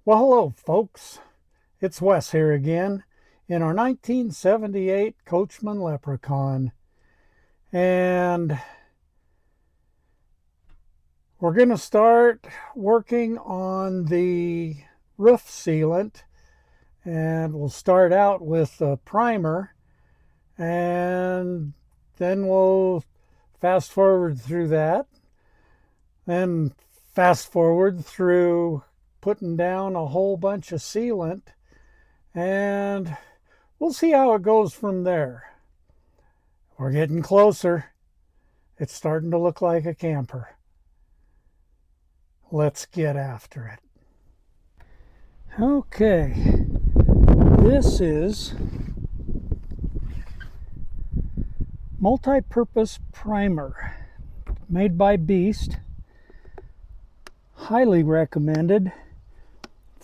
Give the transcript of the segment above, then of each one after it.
Well, hello, folks. It's Wes here again in our 1978 Coachmen Leprechaun. And we're going to start working on the roof sealant. And we'll start out with a primer. And then we'll fast forward through that. Then fast forward through putting down a whole bunch of sealant. And we'll see how it goes from there. We're getting closer. It's starting to look like a camper. Let's get after it. Okay, this is multi-purpose primer made by Beast. Highly recommended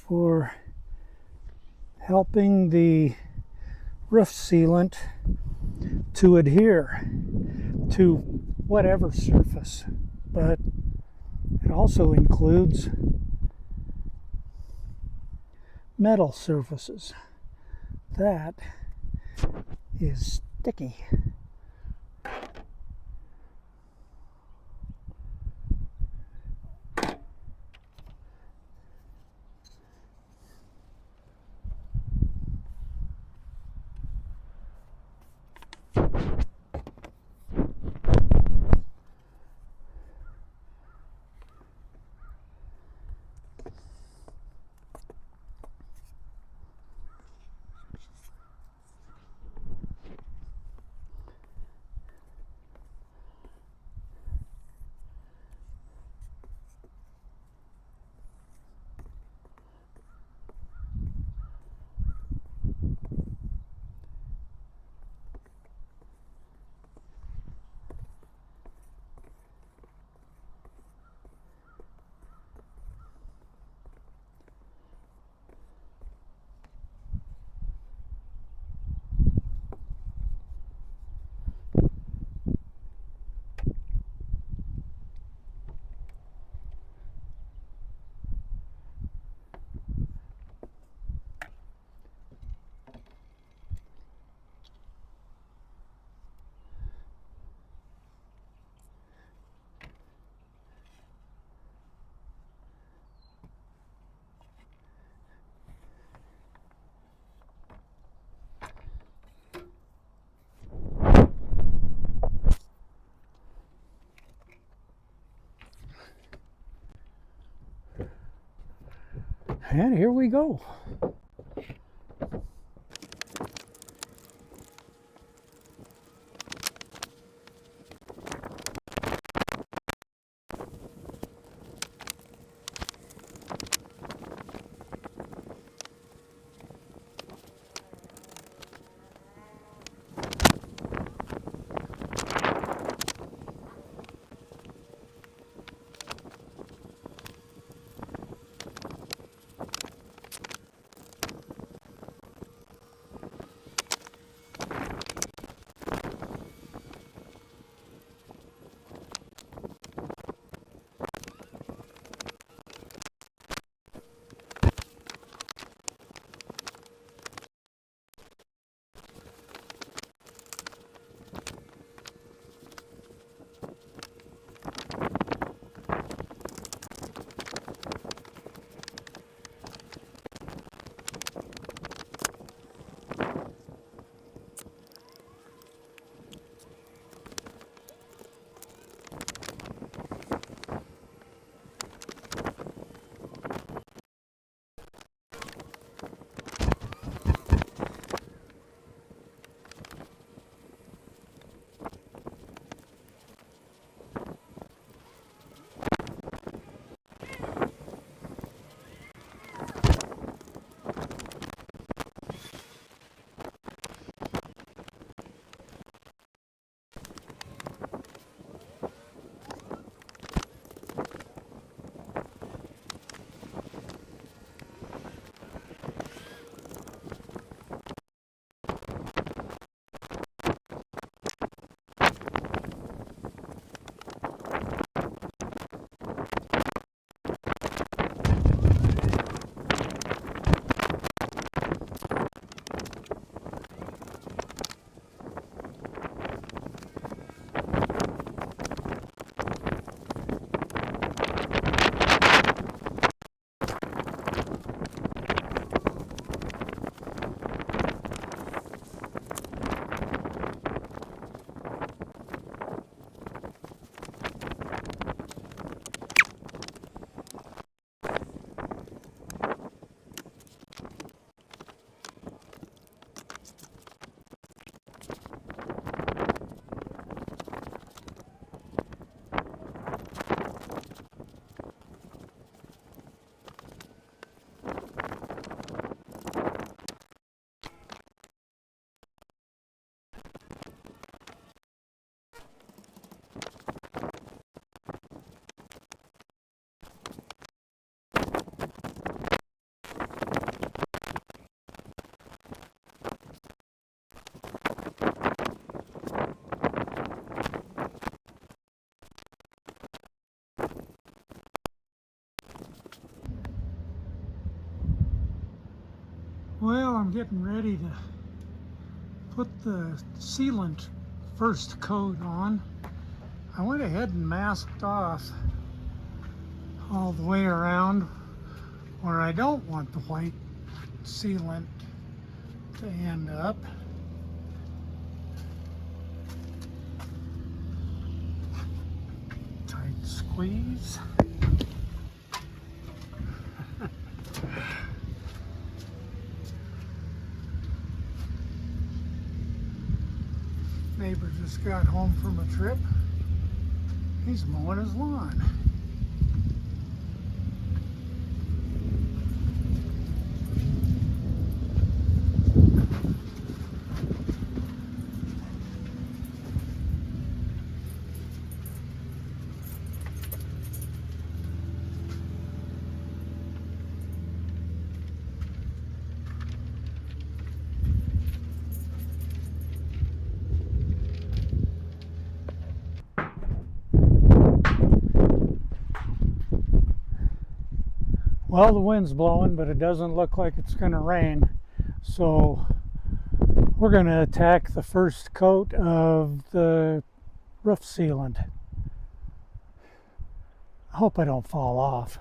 for helping the roof sealant to adhere to whatever surface, but it also includes metal surfaces. That is sticky. And here we go. Well, I'm getting ready to put the sealant first coat on. I went ahead and masked off all the way around where I don't want the white sealant to end up. Tight squeeze. Neighbor just got home from a trip. He's mowing his lawn. Well, the wind's blowing, but it doesn't look like it's going to rain. So we're going to attack the first coat of the roof sealant. I hope I don't fall off.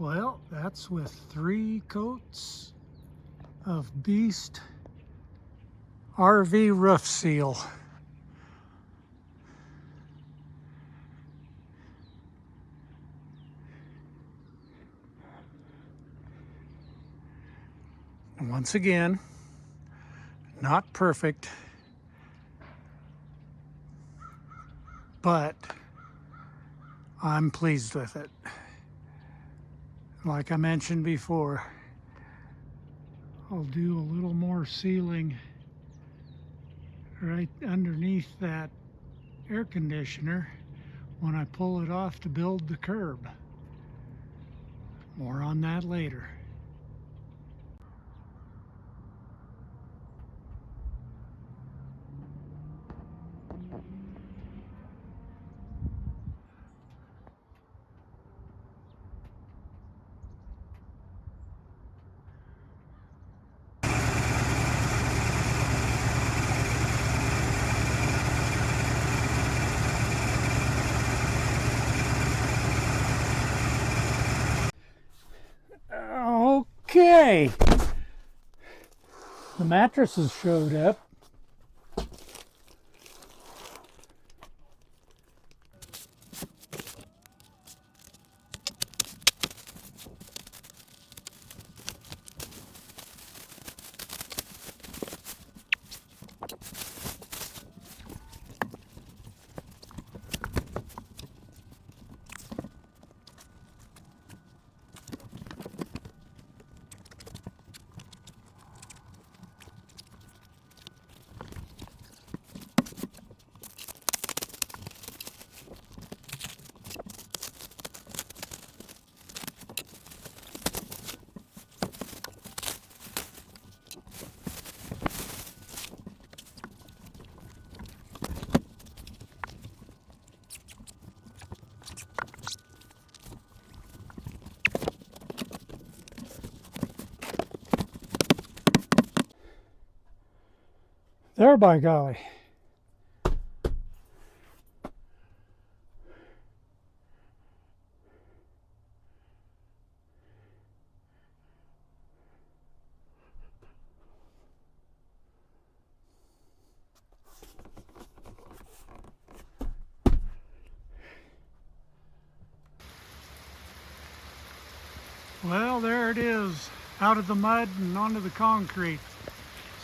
Well, that's with 3 coats of Beast RV roof seal. And once again, not perfect, but I'm pleased with it. Like I mentioned before, I'll do a little more sealing right underneath that air conditioner when I pull it off to build the curb. More on that later. Okay, the mattresses showed up. There, by golly. Well, there it is, out of the mud and onto the concrete.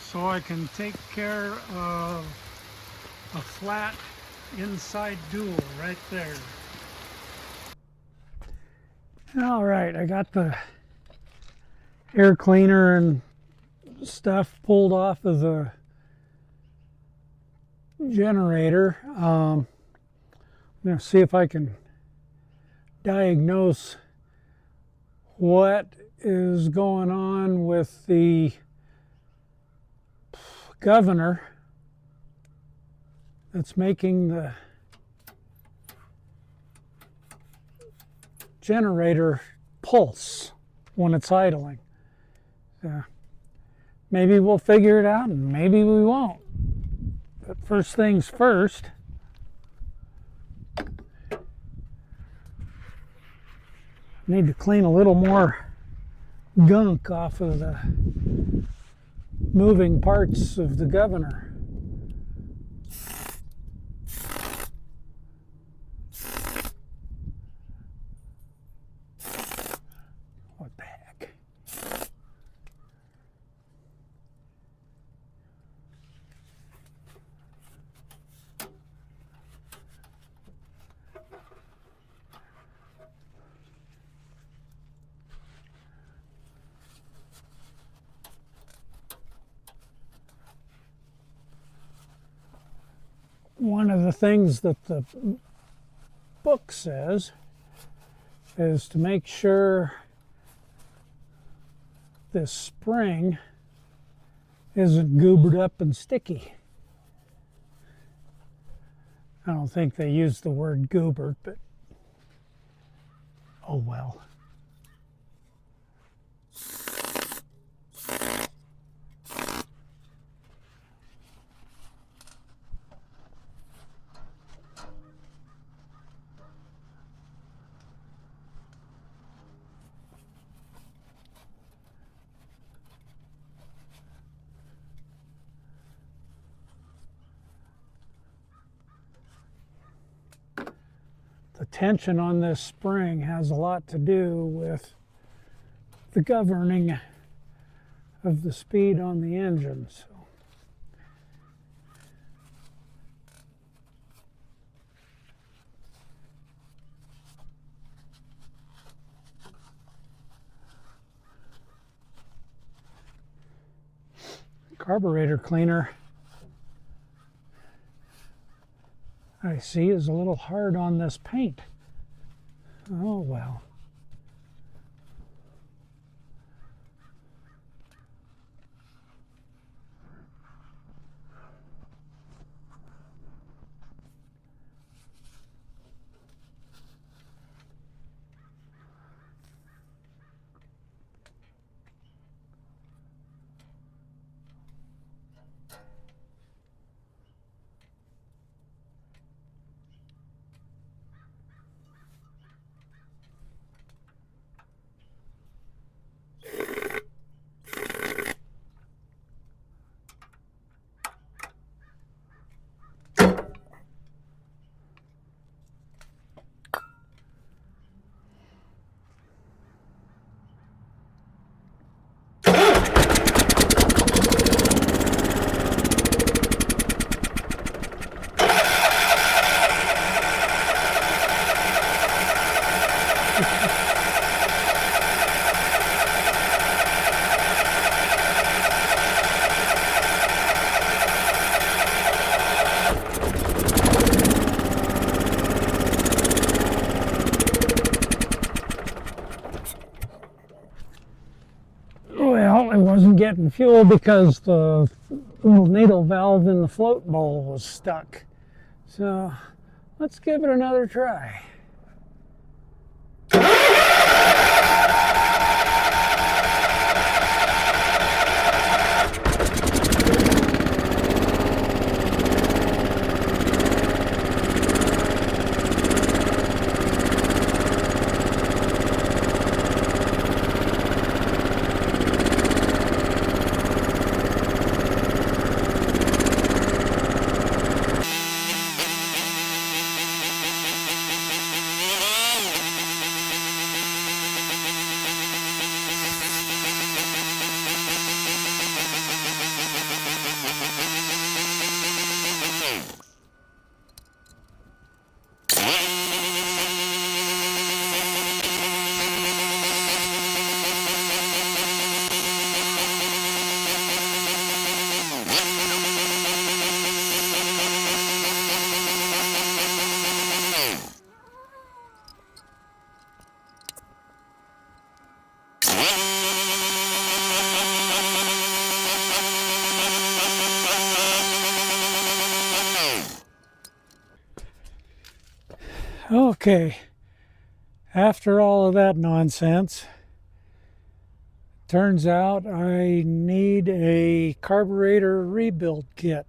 So I can take care of a flat inside dual right there. All right, I got the air cleaner and stuff pulled off of the generator. I'm going to see if I can diagnose what is going on with the governor that's making the generator pulse when it's idling. Maybe we'll figure it out and maybe we won't. But first things first, need to clean a little more gunk off of the moving parts of the governor. What the heck? One of the things that the book says is to make sure this spring isn't goobered up and sticky. I don't think they use the word goobered, but oh well. tension on this spring has a lot to do with the governing of the speed on the engine. So carburetor cleaner, I see, is a little hard on this paint. Oh well. Well, it wasn't getting fuel because the little needle valve in the float bowl was stuck. So let's give it another try. Okay, after all of that nonsense, turns out I need a carburetor rebuild kit.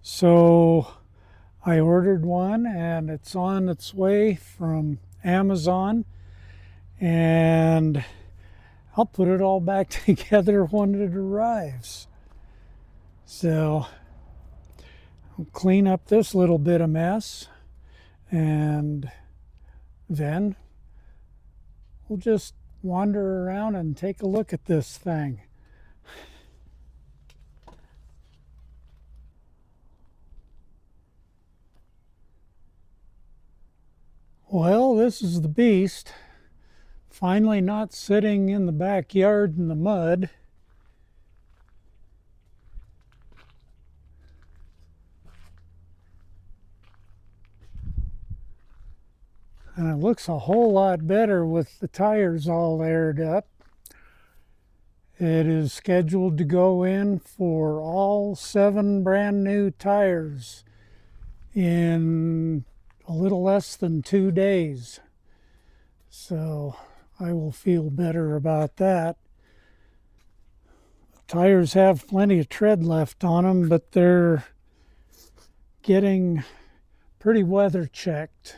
So I ordered one and it's on its way from Amazon, and I'll put it all back together when it arrives. So I'll clean up this little bit of mess, and then we'll just wander around and take a look at this thing. Well, this is the beast. Finally not sitting in the backyard in the mud. And it looks a whole lot better with the tires all aired up. It is scheduled to go in for all 7 brand new tires in a little less than 2 days. So I will feel better about that. The tires have plenty of tread left on them, but they're getting pretty weather checked.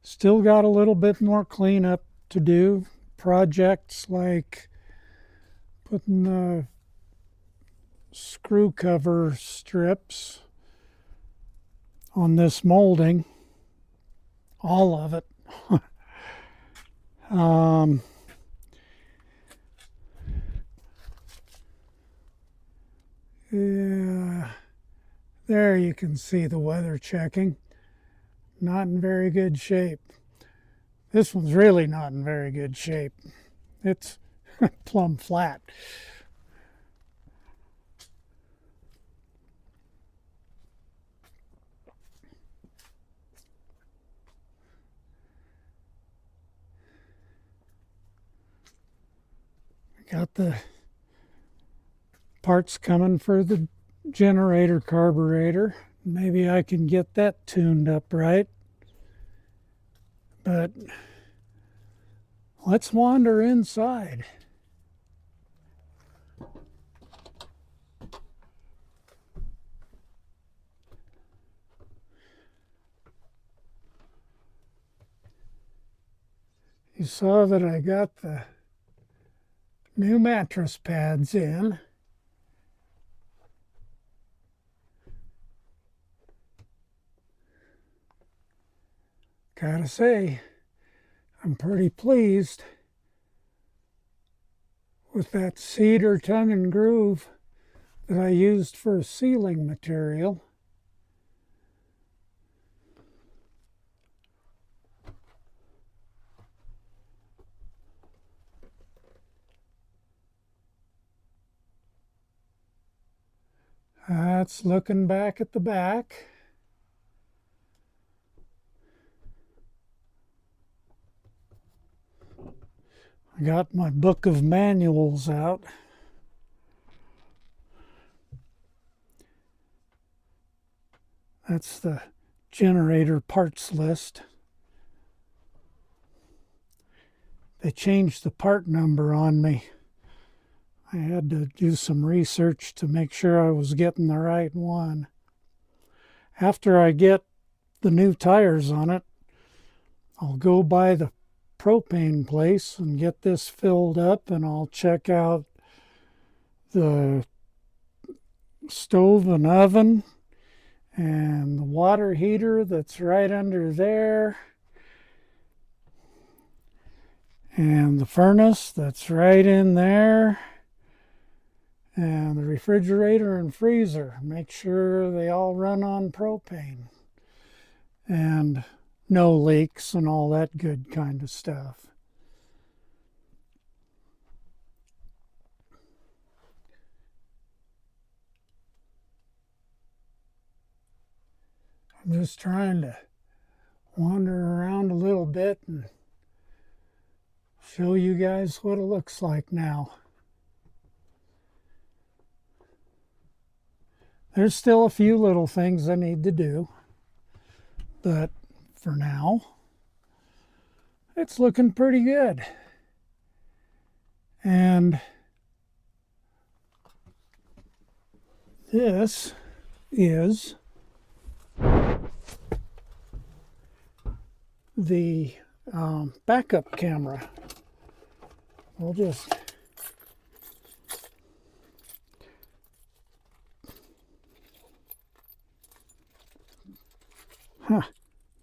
Still got a little bit more cleanup to do. Projects like putting the screw cover strips on this molding, all of it. Yeah, there you can see the weather checking. Not in very good shape. This one's really not in very good shape. It's plumb flat. Got the parts coming for the generator carburetor. Maybe I can get that tuned up right. But let's wander inside. You saw that I got the new mattress pads in. Gotta say, I'm pretty pleased with that cedar tongue and groove that I used for a ceiling material. That's looking back at the back. I got my book of manuals out. That's the generator parts list. They changed the part number on me. I had to do some research to make sure I was getting the right one. After I get the new tires on it, I'll go by the propane place and get this filled up, and I'll check out the stove and oven and the water heater that's right under there, and the furnace that's right in there, and the refrigerator and freezer. Make sure they all run on propane and no leaks and all that good kind of stuff. I'm just trying to wander around a little bit and show you guys what it looks like now. There's still a few little things I need to do, but for now, it's looking pretty good. And this is the backup camera. We'll just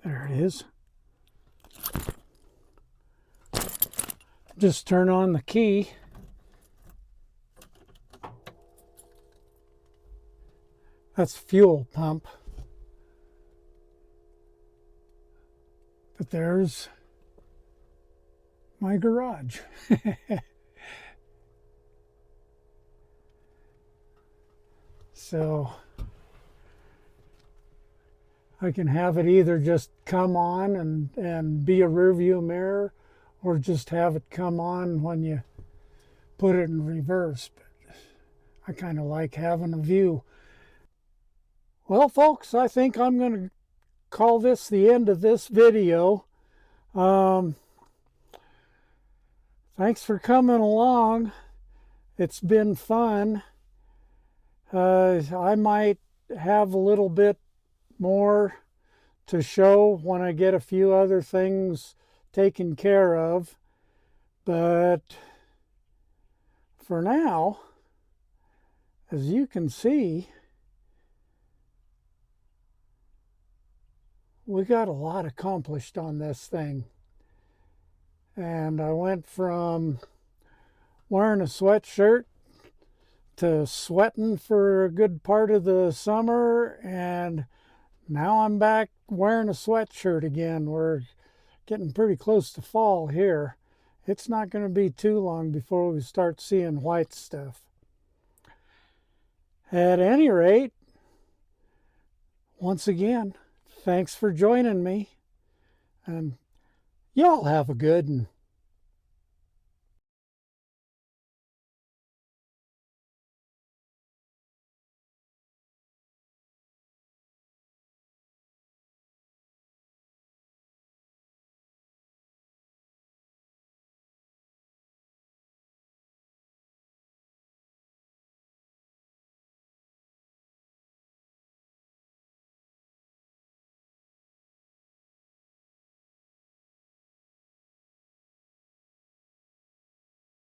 there it is. Just turn on the key. That's fuel pump. But there's my garage. So I can have it either just come on and be a rear view mirror, or just have it come on when you put it in reverse. But I kind of like having a view. Well, folks, I think I'm going to call this the end of this video. Thanks for coming along. It's been fun. I might have a little bit more to show when I get a few other things taken care of, but for now, as you can see, we got a lot accomplished on this thing. And I went from wearing a sweatshirt to sweating for a good part of the summer, and now I'm back wearing a sweatshirt again. We're getting pretty close to fall here. It's not going to be too long before we start seeing white stuff. At any rate, once again, thanks for joining me, and y'all have a good one.